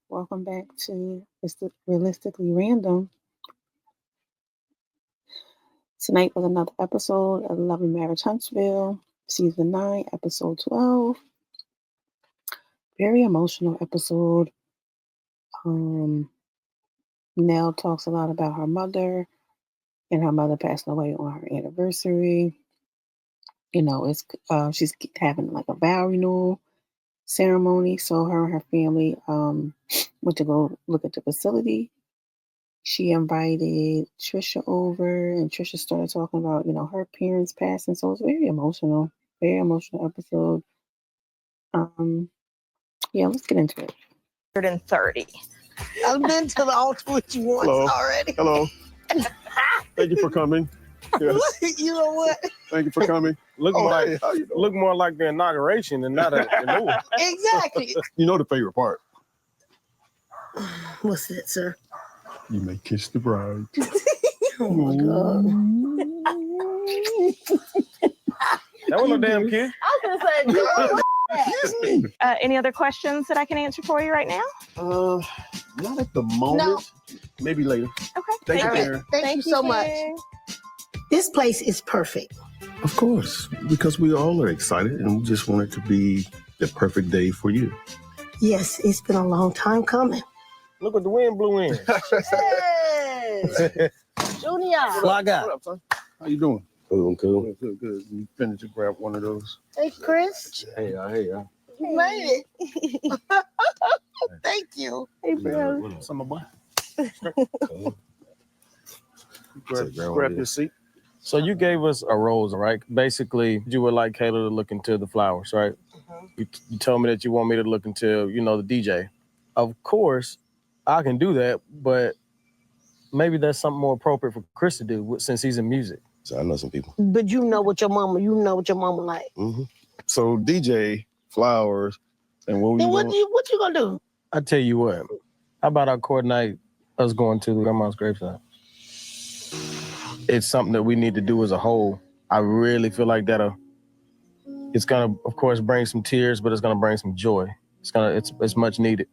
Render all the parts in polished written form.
Welcome back to Realistically Random. Tonight was another episode of Love and Marriage Huntsville, Season 9, Episode 12. Very emotional episode. Nell talks a lot about her mother and her mother passing away on her anniversary. You know, it's she's having like a vow renewal ceremony. So her and her family went to go look at the facility. She invited Trisha over, and Trisha started talking about, her parents passing. So it's very emotional episode. Yeah, let's get into it. 130. I've been to the altar with you once already. Hello. Thank you for coming. Yes. You know what? Thank you for coming. Look more like the inauguration and not a renewal. Exactly. You know the favorite part. What's that, sir? You may kiss the bride. Oh my God. That was no damn kid. I was gonna say, Kiss me. any other questions that I can answer for you right now? Not at the moment. No. Maybe later. Okay. Thank you, All right. Karen. Thank you so much. This place is perfect. Of course, because we all are excited and we just want it to be the perfect day for you. Yes, it's been a long time coming. Look what the wind blew in. Yes. Junior. Well, I got. What up, son? How you doing? Cool. Good. You finished to grab one of those. Hey, Chris. Hey. You made it. Thank you. Hey, bro. Summer boy. Grab Grab your seat. So you gave us a rose, right? Basically, you would like Kayla to look into the flowers, right? You told me that you want me to look into, the DJ. Of course, I can do that, but maybe that's something more appropriate for Chris to do since he's in music. So I know some people. But you know what your mama like. Mm-hmm. So DJ, flowers, and what we Then doing? what you gonna do? I tell you what, how about I coordinate us going to Grandma's graveside? It's something that we need to do as a whole. I really feel like it's gonna, of course, bring some tears, but it's gonna bring some joy. It's much needed.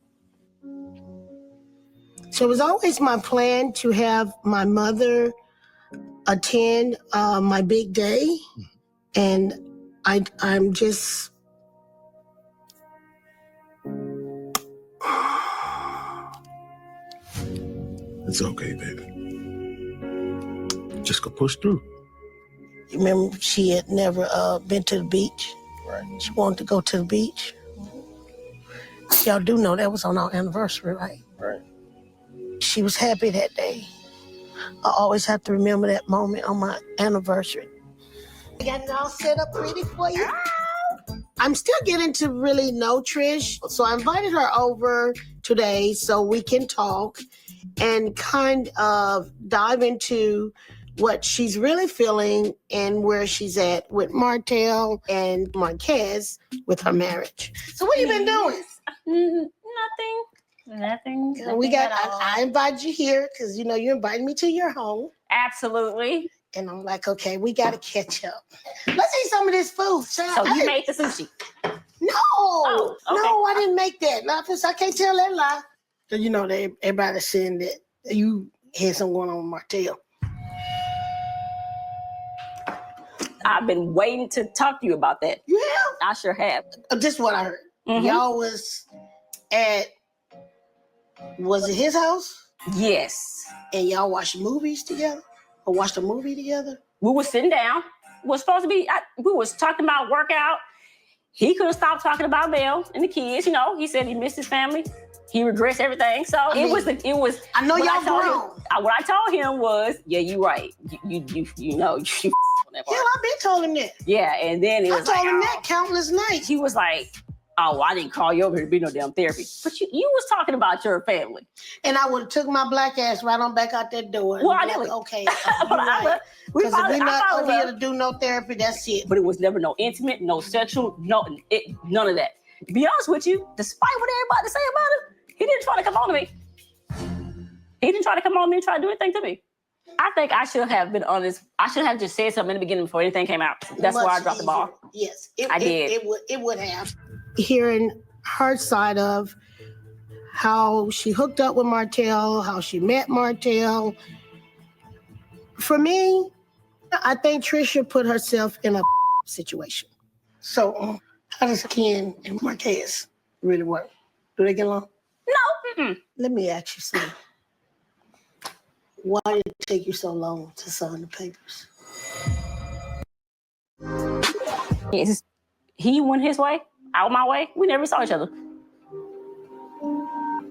So it was always my plan to have my mother attend my big day, and I'm just. It's okay, baby. Just go push through. You remember she had never been to the beach? Right. She wanted to go to the beach. Y'all do know that was on our anniversary, right? Right. She was happy that day. I always have to remember that moment on my anniversary. I got it all set up pretty for you. I'm still getting to really know Trish, so I invited her over today so we can talk and kind of dive into what she's really feeling and where she's at with Martell and Marquez with her marriage. So what have you been doing? Nothing. I invited you here because you invited me to your home. Absolutely. And I'm like, okay, we got to catch up. Let's eat some of this food. So you made the sushi? No, okay. No, I didn't make that. Not I can't tell that lie. So everybody's saying that you had something going on with Martell. I've been waiting to talk to you about that. You have? I sure have. This is what I heard. Mhm. Y'all was it his house? Yes. And y'all watched movies together? Or watched a movie together? We were sitting down. Was supposed to be, we was talking about workout. He couldn't stop talking about Belle and the kids. He said he missed his family. He regrets everything. So it was. I know y'all grown. What I told him was, yeah, you right. You know, you on that part. Hell, I've been told him that. Yeah, and then it was I told him that countless nights. He was like, oh, I didn't call you over here to be no damn therapy. But you was talking about your family. And I would have took my black ass right on back out that door. Well, I like, didn't. okay. Because Because if we're not over here to do no therapy, that's it. But it was never no intimate, no sexual, none of that. To be honest with you, despite what everybody say about him, he didn't try to come on to me. He didn't try to come on me and try to do anything to me. I think I should have been honest. I should have just said something in the beginning before anything came out. That's why I dropped the ball. Yes, I did. It would have. Hearing her side of how she hooked up with Martell, how she met Martell. For me, I think Trisha put herself in a situation. So how does Ken and Marquez really work? Do they get along? No. Mm-mm. Let me ask you something. Why did it take you so long to sign the papers? He went his way, out my way. We never saw each other.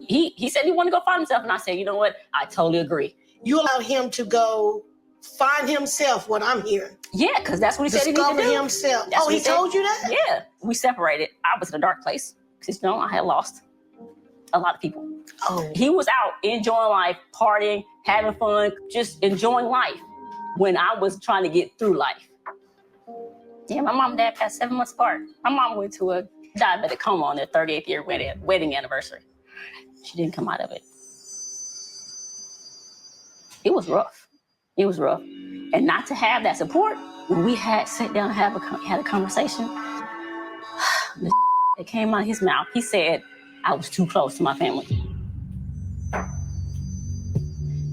He said he wanted to go find himself, and I said, you know what? I totally agree. You allowed him to go find himself, what I'm hearing. Yeah, because that's what he said he needed to do. Discover himself. That's what he told you that? Yeah. We separated. I was in a dark place because, you know, I had lost a lot of people. Oh. He was out enjoying life, partying, having fun, just enjoying life when I was trying to get through life. Yeah, my mom and dad passed 7 months apart. My mom went to a diabetic coma on their 38th year wedding anniversary. She didn't come out of it. It was rough. It was rough. And not to have that support, when we had sat down and had a conversation, the that came out of his mouth, he said, I was too close to my family.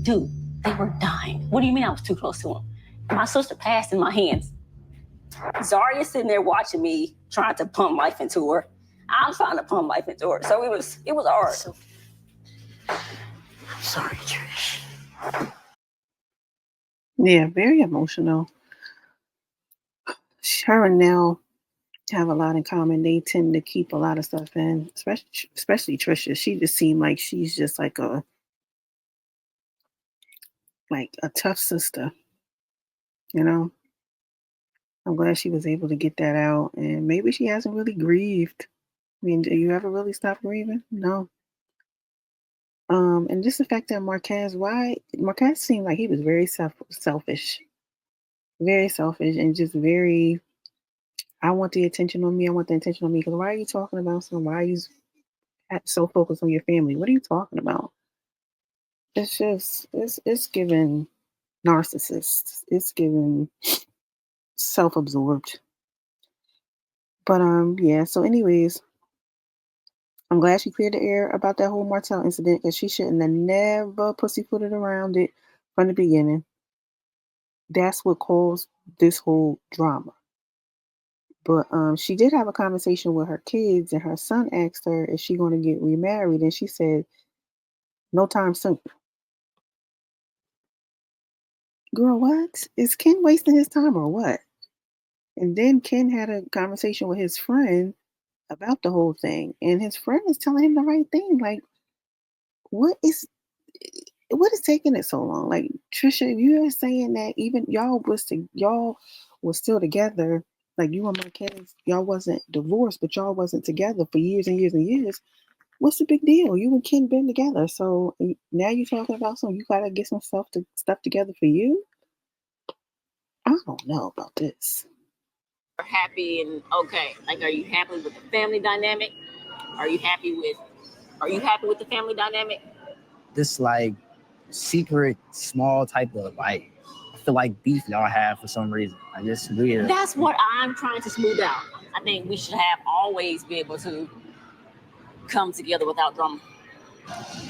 Dude, they were dying. What do you mean I was too close to them? My sister passed in my hands. Zaria's sitting there watching me, trying to pump life into her. I'm trying to pump life into her. So it was hard. I'm sorry, Trish. Yeah, very emotional. Her and Nell have a lot in common. They tend to keep a lot of stuff in, especially Trisha. She just seemed like she's just like a tough sister, you know. I'm glad she was able to get that out, and maybe she hasn't really grieved. I mean, do you ever really stop grieving? No. And just the fact that Marquez seemed like he was very selfish, very selfish, and just very, I want the attention on me. I want the attention on me. Because why are you talking about something? Why are you so focused on your family? What are you talking about? It's just, it's giving narcissists. It's giving self-absorbed. But yeah. So, anyways, I'm glad she cleared the air about that whole Martell incident, because she shouldn't have never pussyfooted around it from the beginning. That's what caused this whole drama. But she did have a conversation with her kids, and her son asked her, is she going to get remarried? And she said, no time soon. Girl, what? Is Ken wasting his time or what? And then Ken had a conversation with his friend about the whole thing. And his friend is telling him the right thing. Like, what is taking it so long? Like, Trisha, you are saying that even y'all was still together. Like, you and Marquez, y'all wasn't divorced, but y'all wasn't together for years and years and years. What's the big deal? You and Ken been together. So now you're talking about something, you gotta get some stuff together for you? I don't know about this. Happy and okay. Like, are you happy with the family dynamic? Are you happy with the family dynamic? This like secret small type of like, I feel like beef y'all have for some reason. Like, it's weird. That's what I'm trying to smooth out. I think we should have always be able to come together without drama.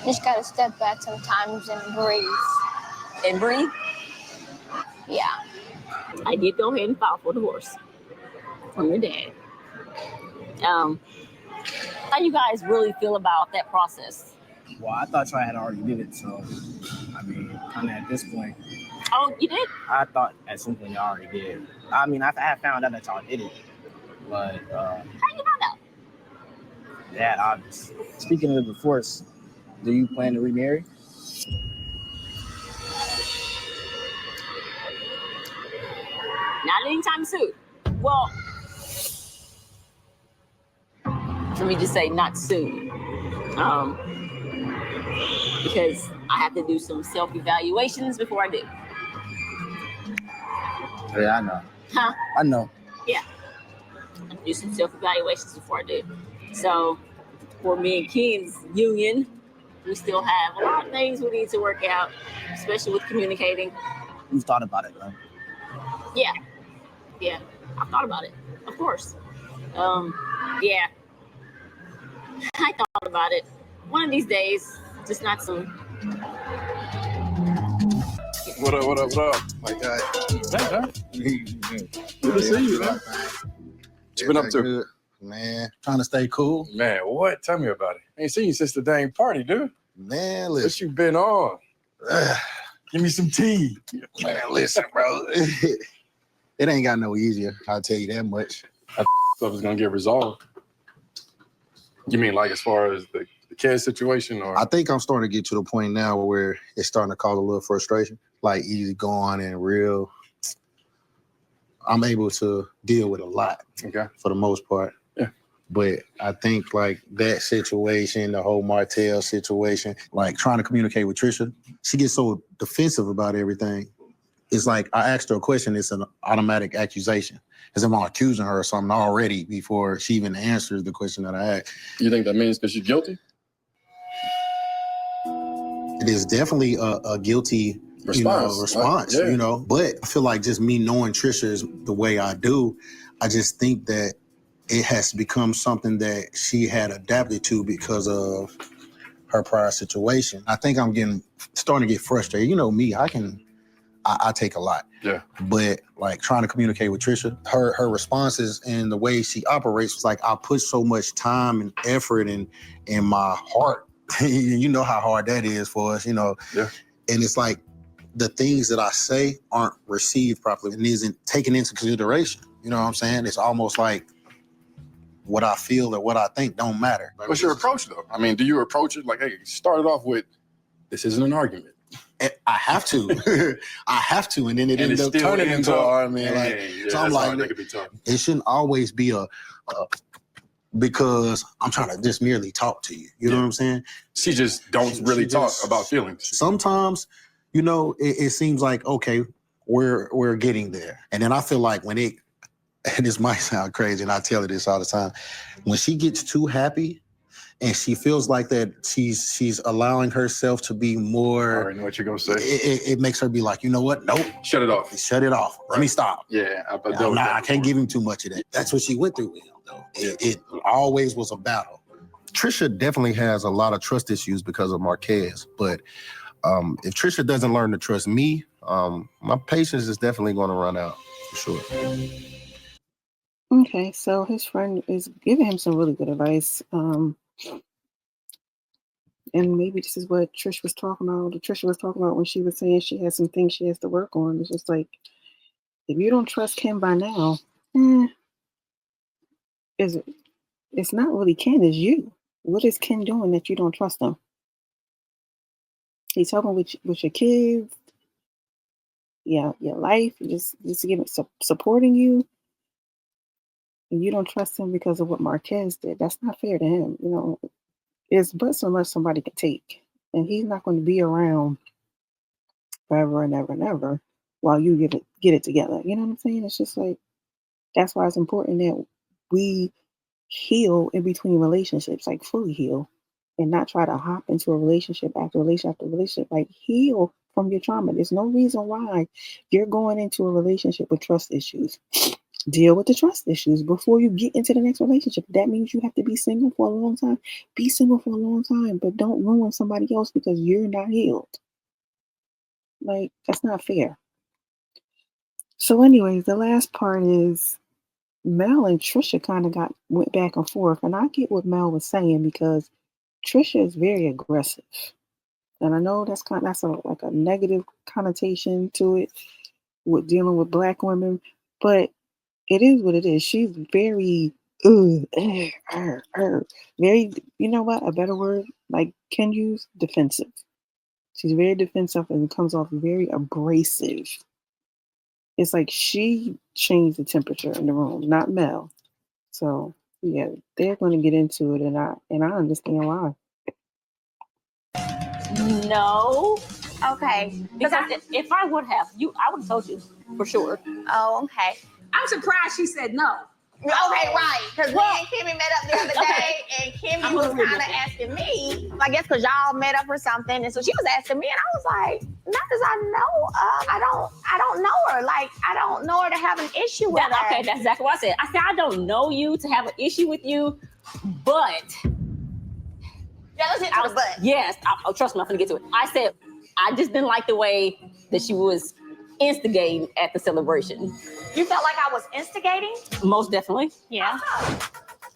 Just gotta step back sometimes and breathe. And breathe? Yeah. I did go ahead and file for divorce from your dad. How you guys really feel about that process? Well, I thought y'all had already did it, so I mean, kind of at this point. Oh, you did? I thought at some point y'all already did. I mean, I had found out that y'all did it, but how you found out? Yeah, obvious. Speaking of divorce, do you plan to remarry? Not anytime soon. Well, let me just say not soon. Because I have to do some self-evaluations before I do. Yeah, I know. Huh? I know. Yeah. I have to do some self-evaluations before I do. So for me and Ken's union, we still have a lot of things we need to work out, especially with communicating. You've thought about it, though. Yeah. Yeah. I've thought about it. Of course. Yeah. I thought about it. One of these days, just not soon. What up, what up, what up? My God. Good to see you, man. What you been up to? Good. Man, trying to stay cool. Man, what? Tell me about it. Ain't seen you since the dang party, dude. Man, What listen. you been on? Give me some tea. Man, listen, bro. It ain't got no easier. I'll tell you that much. Stuff is gonna get resolved. You mean like as far as the kid situation, or? I think I'm starting to get to the point now where it's starting to cause a little frustration. Like easy going and real. I'm able to deal with a lot. Okay. For the most part. Yeah. But I think like that situation, the whole Martell situation, like trying to communicate with Trisha, she gets so defensive about everything. It's like I asked her a question, it's an automatic accusation. As if I'm accusing her of something already before she even answers the question that I asked. You think that means because she's guilty? It is definitely a guilty response, Yeah. you know. But I feel like just me knowing Trisha is the way I do, I just think that it has become something that she had adapted to because of her prior situation. I think I'm starting to get frustrated. You know me, I take a lot. Yeah. But like trying to communicate with Trisha, her responses and the way she operates was like I put so much time and effort in my heart. You know how hard that is for us, you know. Yeah. And it's like the things that I say aren't received properly and isn't taken into consideration. You know what I'm saying? It's almost like what I feel or what I think don't matter. What's your approach though? I mean, do you approach it like, hey, start it off with, this isn't an argument? I have to. I have to. And then it ends up turning into an argument. So I'm like, that could be tough. It shouldn't always be because I'm trying to just merely talk to you. You know what I'm saying? She just don't really talk about feelings. Sometimes, you know, it seems like, okay, we're getting there. And then I feel like when and this might sound crazy, and I tell her this all the time, when she gets too happy and she feels like that she's allowing herself to be more. I already know what you're gonna say. It makes her be like, you know what? Nope. Shut it off. Shut it off. Let me stop. Yeah, I can't give him too much of that. That's what she went through with him, though. It always was a battle. Trisha definitely has a lot of trust issues because of Marquez, but if Trisha doesn't learn to trust me, my patience is definitely going to run out for sure. Okay, so his friend is giving him some really good advice. And maybe this is what Trish was talking about. Trisha was talking about when she was saying she has some things she has to work on. It's just like, if you don't trust Ken by now, it's not really Ken, it's you. What is Ken doing that you don't trust him? He's helping with your kids, your life, just giving supporting you. And you don't trust him because of what Marquez did. That's not fair to him. You know, it's but so much somebody can take. And he's not going to be around forever and ever and ever while you get it together. You know what I'm saying? It's just like, that's why it's important that we heal in between relationships, like fully heal, and not try to hop into a relationship after relationship after relationship. Like, heal from your trauma. There's no reason why you're going into a relationship with trust issues. Deal with the trust issues before you get into the next relationship. That means you have to be single for a long time. Be single for a long time, but don't ruin somebody else because you're not healed. Like, that's not fair. So anyways, the last part is Mel and Trisha kind of went back and forth. And I get what Mel was saying because Trisha is very aggressive. And I know that's like a negative connotation to it with dealing with Black women, but it is what it is. She's very, very, you know what? A better word, like Ken use, defensive. She's very defensive and comes off very abrasive. It's like she changed the temperature in the room, not Mel. So yeah, they're going to get into it, and I understand why. No. Okay. Because if I would have, I would have told you for sure. Oh, okay. I'm surprised she said no. Okay, right. Because me and Kimmy met up the other day, and Kimmy was kind of asking me, I guess because y'all met up or something, and so she was asking me, and I was like, not as I know of. I don't know her. Like, I don't know her to have an issue with her. Okay, that's exactly what I said. I said, I don't know you to have an issue with you, but Yeah, let's hit to the butt. Yes, trust me, I'm gonna get to it. I said I just didn't like the way that she was instigating at the celebration. You felt like I was instigating? Most definitely. Yeah.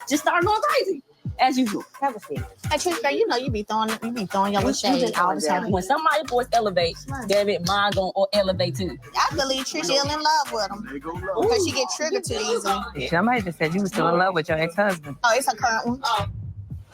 Just started going crazy. As usual. Have a seat. Hey, Trish, girl, you know you be throwing your little shade all the time. When somebody's voice elevates, damn it, mine gonna elevate too. I believe Trish ill in love with him. Because she get triggered too easily. Somebody just said you were still in love with your ex-husband. Oh, it's a current one.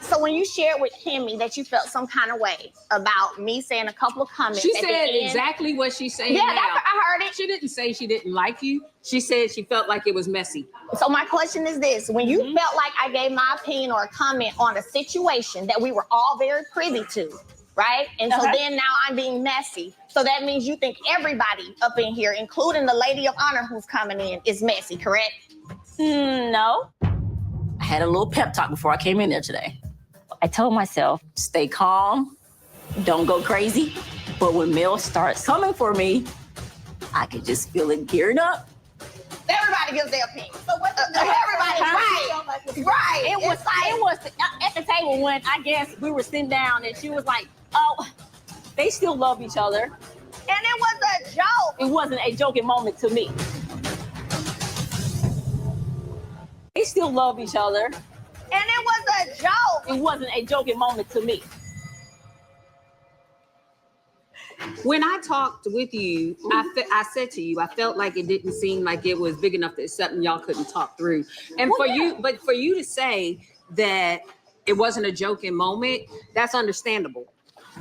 So when you shared with Kimmy that you felt some kind of way about me saying a couple of comments, She at said the end, exactly what she's saying Yeah, now. I heard it. She didn't say she didn't like you. She said she felt like it was messy. So my question is this: when you felt like I gave my opinion or a comment on a situation that we were all very privy to, right? And so then now I'm being messy. So that means you think everybody up in here, including the lady of honor who's coming in, is messy, correct? No. I had a little pep talk before I came in there today. I told myself, stay calm, don't go crazy. But when Mel starts coming for me, I could just feel it gearing up. Everybody gives their opinion. So what? Everybody, right? It was at the table when I guess we were sitting down and she was like, "Oh, they still love each other," and it was a joke. It wasn't a joking moment to me. They still love each other. And it was a joke. It wasn't a joking moment to me. When I talked with you, I said to you, I felt like it didn't seem like it was big enough that it's something y'all couldn't talk through. And for you to say that it wasn't a joking moment, that's understandable.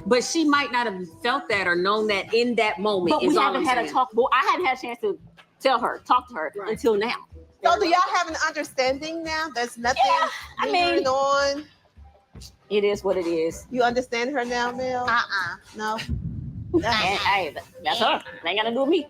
But she might not have felt that or known that in that moment. But we haven't had a talk. Well, I haven't had a chance to talk to her until now. So do y'all have an understanding now? There's nothing lingering on? It is what it is. You understand her now, Mel? No. Hey, that's her. It ain't got to do with me.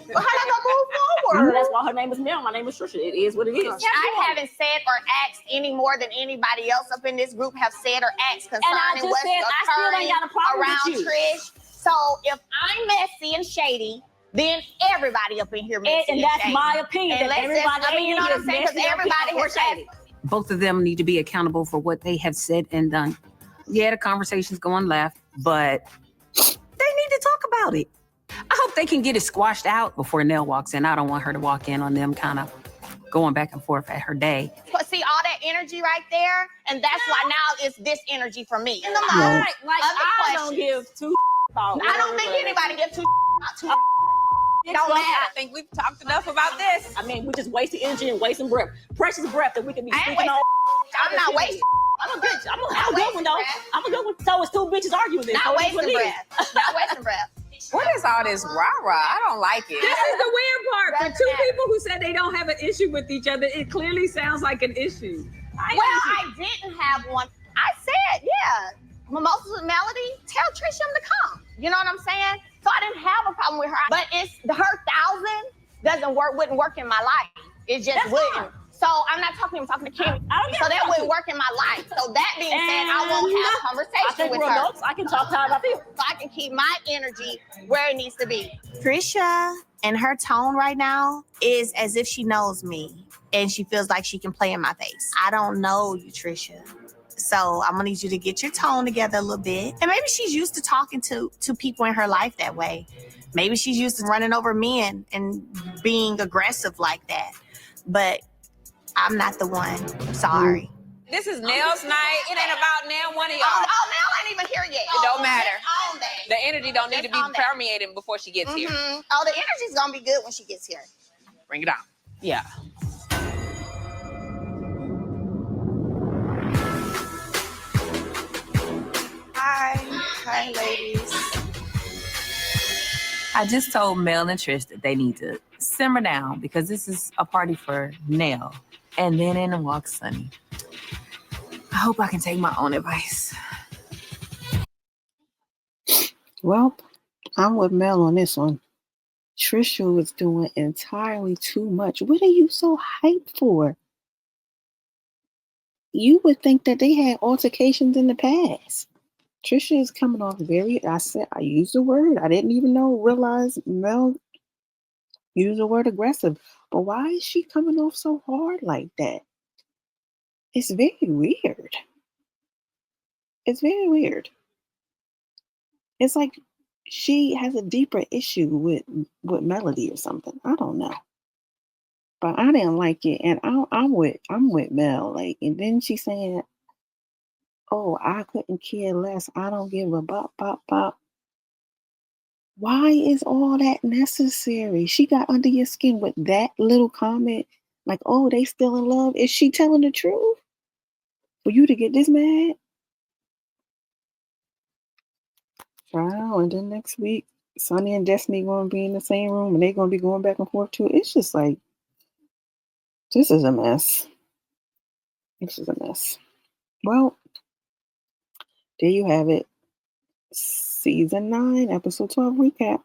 Well, how they gonna move forward? That's why her name is Mel. My name is Trisha. It is what it is. I haven't said or asked any more than anybody else up in this group have said or asked concerning what's occurring around Trish. So if I'm messy and shady, then everybody up in here messy and that's shady. My opinion. And everybody, you know what I'm saying? Because everybody has shady. Both of them need to be accountable for what they have said and done. Yeah, the conversation's going left, but they need to talk about it. I hope they can get it squashed out before Nell walks in. I don't want her to walk in on them kind of going back and forth at her day. But see all that energy right there, and that's why now it's this energy for me. In the Right. moment, Like I don't give two. I don't think anybody gives two. It don't matter. I think we've talked enough about this. I mean, we just wasting energy and wasting breath, precious breath that we can be speaking on. I'm not wasting. I'm a bitch. I'm a good one though. I'm a good one. So it's two bitches arguing. Not wasting breath. Not wasting breath. What is all this rah-rah? I don't like it. This is the weird part. For two people who said they don't have an issue with each other, it clearly sounds like an issue. I didn't have one. I said, yeah, Mimosas with Melody, tell Trisha to come. You know what I'm saying? So I didn't have a problem with her. But it's her 1,000 wouldn't work in my life. It just wouldn't. So I'm not talking to Kimmy. So that wouldn't work in my life. So that being said, I won't have conversation with her. I can talk to her about this. So I can keep my energy where it needs to be. Trisha and her tone right now is as if she knows me and she feels like she can play in my face. I don't know you, Trisha. So I'm gonna need you to get your tone together a little bit. And maybe she's used to talking to people in her life that way. Maybe she's used to running over men and being aggressive like that. But I'm not the one. Sorry. This is Nell's night. It ain't about Nell, one of y'all. Oh, Nell ain't even here yet. It don't matter. On that. The energy don't need to be permeating before she gets here. Oh, the energy's gonna be good when she gets here. Bring it on. Yeah. Hi, ladies. I just told Mel and Trish that they need to simmer down because this is a party for Nell. And then in walks Sunny. I hope I can take my own advice. Well, I'm with Mel on this one. Trisha was doing entirely too much. What are you so hyped for? You would think that they had altercations in the past. Trisha is coming off I used the word. I didn't even realize Mel used the word aggressive. But why is she coming off so hard like that? It's very weird. It's very weird. It's like she has a deeper issue with Melody or something. I don't know. But I didn't like it, and I'm with Mel. Like, and then she's saying, "Oh, I couldn't care less. I don't give a bop bop bop." Why is all that necessary? She got under your skin with that little comment, like, "Oh, they still in love." Is she telling the truth for you to get this mad? Wow, and then next week, Sonny and Destiny gonna be in the same room, and they gonna be going back and forth too. It's just like this is a mess. This is a mess. Well, there you have it. Season 9, episode 12 recap.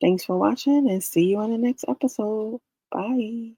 Thanks for watching and see you on the next episode. Bye.